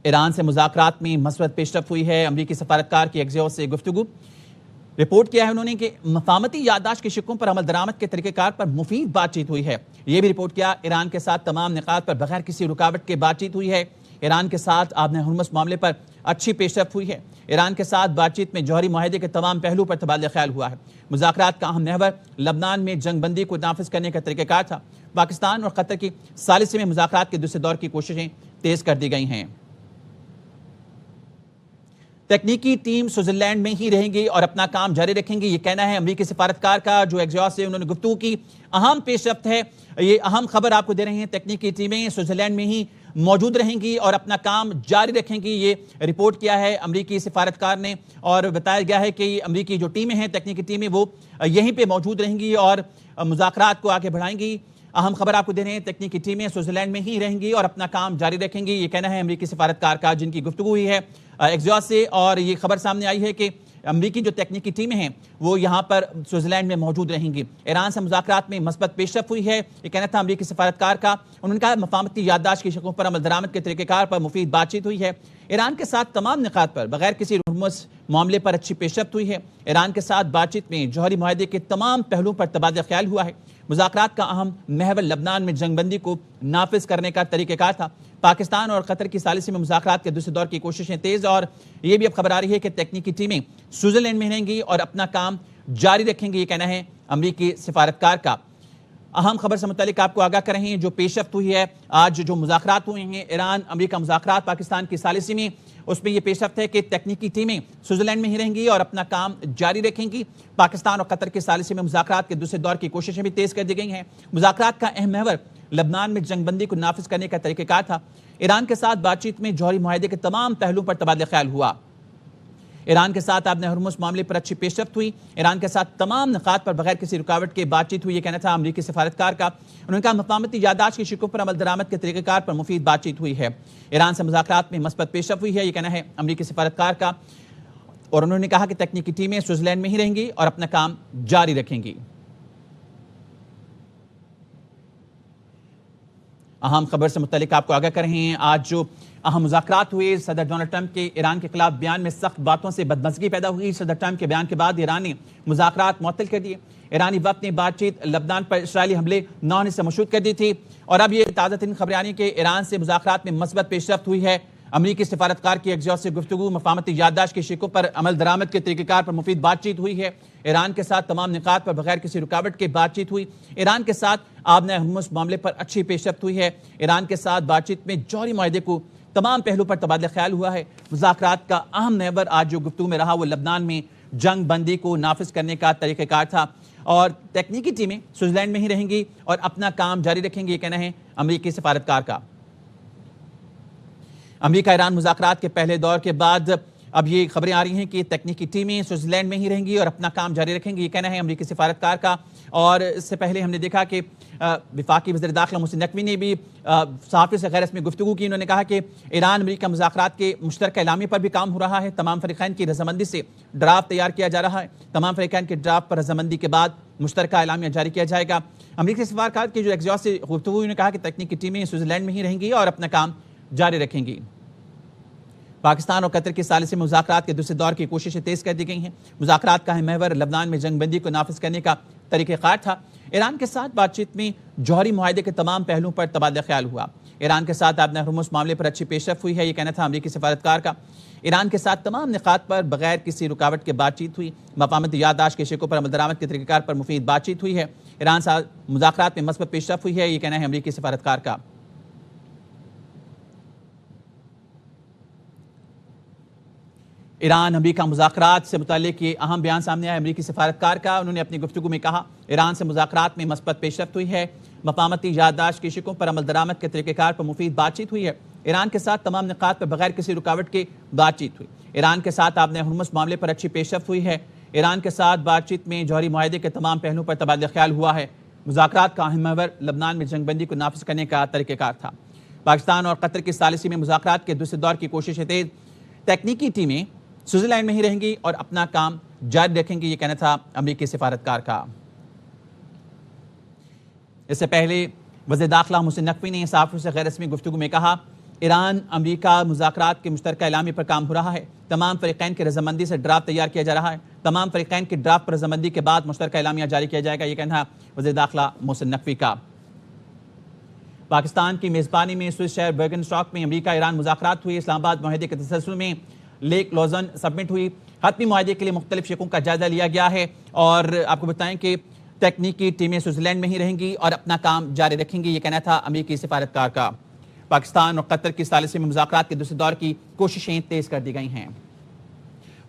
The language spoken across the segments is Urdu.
ایران سے مذاکرات میں مثبت پیش رفت ہوئی ہے۔ امریکی سفارتکار کی ایکزیوس سے گفتگو۔ رپورٹ کیا ہے انہوں نے کہ مفاہمتی یادداشت کے شقوں پر عمل درآمد کے طریقہ کار پر مفید بات چیت ہوئی ہے۔ یہ بھی رپورٹ کیا ایران کے ساتھ تمام نکات پر بغیر کسی رکاوٹ کے بات چیت ہوئی ہے۔ ایران کے ساتھ آبِ ہرمز معاملے پر اچھی پیش رفت ہوئی ہے۔ ایران کے ساتھ بات چیت میں جوہری معاہدے کے تمام پہلو پر تبادلہ خیال ہوا ہے۔ مذاکرات کا اہم محور لبنان میں جنگ بندی کو نافذ کرنے کا طریقہ کار تھا۔ پاکستان اور قطر کی ثالثی میں مذاکرات کے دوسرے دور کی کوششیں تیز کر دی گئی ہیں۔ تکنیکی ٹیم سوئٹزرلینڈ میں ہی رہیں گی اور اپنا کام جاری رکھیں گی، یہ کہنا ہے امریکی سفارتکار کا، جو ایکزیوس سے انہوں نے گفتگو کی۔ اہم پیش رفت ہے، یہ اہم خبر آپ کو دے رہے ہیں۔ تکنیکی ٹیمیں سوئٹزرلینڈ میں ہی موجود رہیں گی اور اپنا کام جاری رکھیں گی، یہ رپورٹ کیا ہے امریکی سفارتکار نے، اور بتایا گیا ہے کہ امریکی جو ٹیمیں ہیں، تکنیکی ٹیمیں، وہ یہیں پہ موجود رہیں گی اور مذاکرات کو آگے بڑھائیں گی۔ اہم خبر آپ کو دے رہے ہیں، تکنیکی ٹیمیں سوئٹزرلینڈ میں ہی رہیں گی اور اپنا کام جاری رکھیں گی، یہ کہنا ہے امریکی سفارتکار کا، جن کی گفتگو ہوئی ہے ایکزیوس سے، اور یہ خبر سامنے آئی ہے کہ امریکی جو تکنیکی ٹیمیں ہیں وہ یہاں پر سوئٹزرلینڈ میں موجود رہیں گی۔ ایران سے مذاکرات میں مثبت پیش رفت ہوئی ہے، یہ کہنا تھا امریکی سفارتکار کا۔ انہوں نے کہا مفاہمتی یادداشت کی شقوں پر عمل درآمد کے طریقہ کار پر مفید بات چیت ہوئی ہے۔ ایران کے ساتھ تمام نکات پر بغیر کسی ہرمز معاملے پر اچھی پیش رفت ہوئی ہے۔ ایران کے ساتھ بات چیت میں جوہری معاہدے کے تمام پہلوؤں پر تبادلہ خیال ہوا ہے۔ مذاکرات کا اہم محور لبنان میں جنگ بندی کو نافذ کرنے کا طریقہ کار تھا۔ پاکستان اور قطر کی ثالثی میں مذاکرات کے دوسرے دور کی کوششیں تیز، اور یہ بھی اب خبر آ رہی ہے کہ تکنیکی ٹیمیں سوئٹزرلینڈ میں رہیں گی اور اپنا کام جاری رکھیں گی، یہ کہنا ہے امریکی سفارتکار کا۔ اہم خبر سے متعلق آپ کو آگاہ کر رہے ہیں، جو پیش رفت ہوئی ہے آج جو مذاکرات ہوئے ہیں ایران امریکہ مذاکرات پاکستان کی ثالثی میں، اس میں یہ پیش رفت ہے کہ تکنیکی ٹیمیں سوئٹزرلینڈ میں ہی رہیں گی اور اپنا کام جاری رکھیں گی۔ پاکستان اور قطر کی ثالثی میں مذاکرات کے دوسرے دور کی کوششیں بھی تیز کر دی گئی ہیں۔ مذاکرات کا اہم محور لبنان میں جنگ بندی کو نافذ کرنے کا طریقہ کار تھا۔ ایران کے ساتھ بات چیت میں جوہری معاہدے کے تمام پہلوؤں پر تبادلہ خیال ہوا۔ ایران کے ساتھ آبِ ہرمز معاملے پر اچھی پیش رفت ہوئی۔ ایران کے ساتھ تمام نکات پر بغیر کسی رکاوٹ کے بات چیت ہوئی، یہ کہنا تھا امریکی سفارتکار کا۔ انہوں نے کہا مفاہمتی یادداشت کی شقوں پر عمل درآمد کے طریقہ کار پر مفید بات چیت ہوئی ہے۔ ایران سے مذاکرات میں مثبت پیش رفت ہوئی ہے، یہ کہنا ہے امریکی سفارتکار کا، اور انہوں نے کہا کہ تکنیکی ٹیمیں سوئٹزرلینڈ میں ہی رہیں گی اور اپنا کام جاری رکھیں گی۔ اہم خبر سے متعلق آپ کو آگاہ کر رہے ہیں، آج جو اہم مذاکرات ہوئے، صدر ڈونلڈ ٹرمپ کے ایران کے خلاف بیان میں سخت باتوں سے بدمزگی پیدا ہوئی۔ صدر ٹرمپ کے بیان کے بعد ایران نے مذاکرات معطل کر دیے۔ ایرانی وفد نے بات چیت لبنان پر اسرائیلی حملے 9 ہونے سے مشروط کر دی تھی، اور اب یہ تازہ ترین خبریں آ رہی ہیں کہ ایران سے مذاکرات میں مثبت پیش رفت ہوئی ہے۔ امریکی سفارتکار کی ایکزیوس سے گفتگو، مفاہمتی یادداشت کی شقوں پر عمل درآمد کے طریقہ کار پر مفید بات چیت ہوئی ہے۔ ایران کے ساتھ تمام نکات پر بغیر کسی رکاوٹ کے بات چیت ہوئی۔ ایران کے ساتھ آبِ ہرمز معاملے پر اچھی پیش رفت ہوئی ہے۔ ایران کے ساتھ بات چیت میں جوہری معاہدے کو تمام پہلو پر تبادلہ خیال ہوا ہے۔ مذاکرات کا اہم محور آج جو گفتگو میں رہا وہ لبنان میں جنگ بندی کو نافذ کرنے کا طریقہ کار تھا، اور تکنیکی ٹیمیں سوئٹزرلینڈ میں ہی رہیں گی اور اپنا کام جاری رکھیں گی، یہ کہنا ہے امریکی سفارتکار کا۔ امریکہ ایران مذاکرات کے پہلے دور کے بعد اب یہ خبریں آ رہی ہیں کہ تکنیکی ٹیمیں سوئٹزرلینڈ میں ہی رہیں گی اور اپنا کام جاری رکھیں گی، یہ کہنا ہے امریکی سفارتکار کا۔ اور اس سے پہلے ہم نے دیکھا کہ وفاقی وزیر داخلہ محسن نقوی نے بھی صحافیوں سے غیر رسمی گفتگو کی۔ انہوں نے کہا کہ ایران امریکہ مذاکرات کے مشترکہ اعلامیے پر بھی کام ہو رہا ہے، تمام فریقین کی رضامندی سے ڈرافٹ تیار کیا جا رہا ہے، تمام فریقین کے ڈرافٹ پر رضامندی کے بعد مشترکہ اعلامیہ جاری کیا جائے گا۔ امریکی سفارتکار کی جو ایکزیوس سے گفتگو ہوئی، انہوں نے کہا کہ تکنیکی ٹیمیں سوئٹزرلینڈ میں ہی رہیں گی اور اپنا کام جاری رکھیں گی۔ پاکستان اور قطر کی ثالثی میں مذاکرات کے دوسرے دور کی کوششیں تیز کر دی گئی ہیں۔ مذاکرات کا اہم محور لبنان میں جنگ بندی کو نافذ کرنے کا طریقہ کار تھا۔ ایران کے ساتھ بات چیت میں جوہری معاہدے کے تمام پہلوؤں پر تبادلہ خیال ہوا۔ ایران کے ساتھ آبِ ہرمز معاملے پر اچھی پیش رفت ہوئی ہے، یہ کہنا تھا امریکی سفارتکار کا۔ ایران کے ساتھ تمام نکات پر بغیر کسی رکاوٹ کے بات چیت ہوئی۔ مفاہمتی یادداشت کے شقوں پر عمل درآمد کے طریقہ کار پر مفید بات چیت ہوئی ہے۔ ایران سے مذاکرات میں مثبت پیش رفت ہوئی ہے، یہ کہنا ہے امریکی سفارتکار کا۔ ایران امریکہ مذاکرات سے متعلق یہ اہم بیان سامنے آیا امریکی سفارتکار کا۔ انہوں نے اپنی گفتگو میں کہا ایران سے مذاکرات میں مثبت پیش رفت ہوئی ہے، مفاہمتی یادداشت کی شقوں پر عمل درآمد کے طریقہ کار پر مفید بات چیت ہوئی ہے۔ ایران کے ساتھ تمام نکات پر بغیر کسی رکاوٹ کے بات چیت ہوئی۔ ایران کے ساتھ آبِ ہرمز معاملے پر اچھی پیش رفت ہوئی ہے۔ ایران کے ساتھ بات چیت میں جوہری معاہدے کے تمام پہلوؤں پر تبادلہ خیال ہوا ہے۔ مذاکرات کا اہم محور لبنان میں جنگ بندی کو نافذ کرنے کا طریقہ کار تھا۔ پاکستان اور قطر کی ثالثی میں مذاکرات کے دوسرے دور کی کوششیں تیز۔ تکنیکی ٹیمیں سوئٹزرلینڈ میں ہی رہیں گی اور اپنا کام جاری رکھیں گی، یہ کہنا تھا امریکی سفارتکار کا۔ اس سے پہلے وزیر داخلہ محسن نقوی نے صحافیوں سے غیر رسمی گفتگو میں کہا ایران امریکہ مذاکرات کے مشترکہ اعلامیے پر کام ہو رہا ہے. تمام فریقین کی رضامندی سے ڈرافٹ تیار کیا جا رہا ہے. تمام فریقین کی ڈرافٹ پر رضامندی کے بعد مشترکہ اعلامیہ جاری کیا جائے گا. یہ کہنا وزیر داخلہ محسن نقوی کا. پاکستان کی میزبانی میں سوئس شہر برگنسٹاک میں امریکہ ایران مذاکرات ہوئی. اسلام آباد معاہدے کے تسلسل میں لیک لوزن سبمٹ ہوئی. حتمی معاہدے کے لیے مختلف شقوں کا جائزہ لیا گیا ہے اور آپ کو بتائیں کہ تکنیکی ٹیمیں سوئٹزرلینڈ میں ہی رہیں گی اور اپنا کام جاری رکھیں گی. یہ کہنا تھا امریکی سفارتکار کا. پاکستان اور قطر کی ثالثی میں مذاکرات کے دوسرے دور کی کوششیں تیز کر دی گئی ہیں.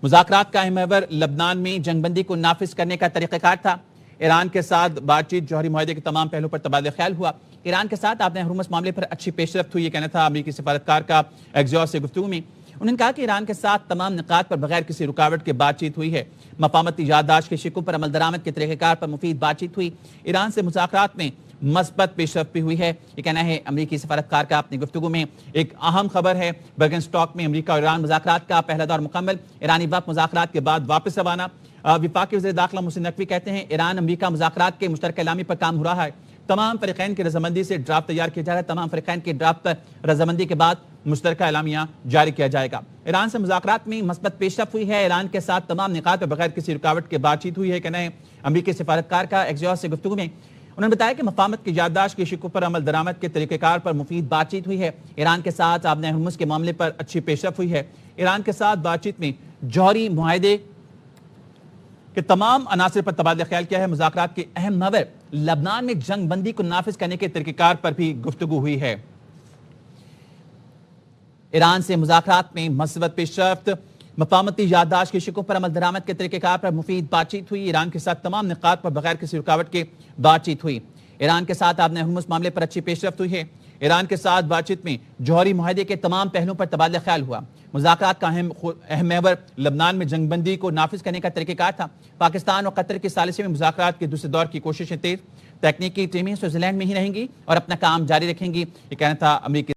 مذاکرات کا اہم محور لبنان میں جنگ بندی کو نافذ کرنے کا طریقہ کار تھا. ایران کے ساتھ بات چیت جوہری معاہدے کے تمام پہلوؤں پر تبادلہ خیال ہوا. ایران کے ساتھ آبِ ہرمز معاملے پر اچھی پیش رفت ہوئی. یہ کہنا تھا امریکی سفارتکار کا ایکزیوس سے گفتگو میں. انہوں نے کہا کہ ایران کے ساتھ تمام نکات پر بغیر کسی رکاوٹ کے بات چیت ہوئی ہے. مفاہمتی یادداشت کے شقوں پر عمل درآمد کے طریقہ کار پر مفید بات چیت ہوئی. ایران سے مذاکرات میں مثبت پیش رفت بھی ہوئی ہے. یہ کہنا ہے امریکی سفارتکار کا اپنی گفتگو میں. ایک اہم خبر ہے برگنسٹاک میں امریکہ اور ایران مذاکرات کا پہلا دور مکمل. ایرانی وفد مذاکرات کے بعد واپس روانہ. وفاقی وزیر داخلہ محسن نقوی کہتے ہیں ایران امریکہ مذاکرات کے مشترکہ اعلامیے پر کام ہو رہا ہے. تمام فریقین کی رضامندی سے ڈرافٹ تیار کیا جا رہا ہے. تمام فریقین کی ڈرافٹ پر رضامندی کے بعد مشترکہ اعلامیہ جاری کیا جائے گا. ایران سے مذاکرات میں مثبت پیش رفت ہوئی ہے. ایران کے ساتھ تمام نکات پر بغیر کسی رکاوٹ کے بات چیت ہوئی ہے. کہنا ہے امریکی سفارتکار کا ایکزیوس سے گفتگو میں. انہوں نے بتایا کہ مفاہمت کی یادداشت کے شقوں پر عمل درآمد کے طریقہ کار پر مفید بات چیت ہوئی ہے. ایران کے ساتھ آبِ ہرمز کے معاملے پر اچھی پیش رفت ہوئی ہے. ایران کے ساتھ بات چیت میں جوہری معاہدے کہ تمام عناصر پر تبادلہ خیال کیا ہے. مذاکرات کے اہم محور لبنان میں جنگ بندی کو نافذ کرنے کے طریقہ کار پر بھی گفتگو ہوئی ہے. ایران سے مذاکرات میں مثبت پیش رفت. مفاہمتی یادداشت کے شقوں پر عمل درآمد کے طریقہ کار پر مفید بات چیت ہوئی. ایران کے ساتھ تمام نکات پر بغیر کسی رکاوٹ کے بات چیت ہوئی. ایران کے ساتھ آبِ ہرمز معاملے پر اچھی پیش رفت ہوئی ہے. ایران کے ساتھ بات چیت میں جوہری معاہدے کے تمام پہلوؤں پر تبادلہ خیال ہوا. مذاکرات کا اہم محور لبنان میں جنگ بندی کو نافذ کرنے کا طریقہ کار تھا. پاکستان اور قطر کی ثالثی میں مذاکرات کے دوسرے دور کی کوششیں تیز. تکنیکی ٹیمیں سوئٹزرلینڈ میں ہی رہیں گی اور اپنا کام جاری رکھیں گی. یہ کہنا تھا امریکی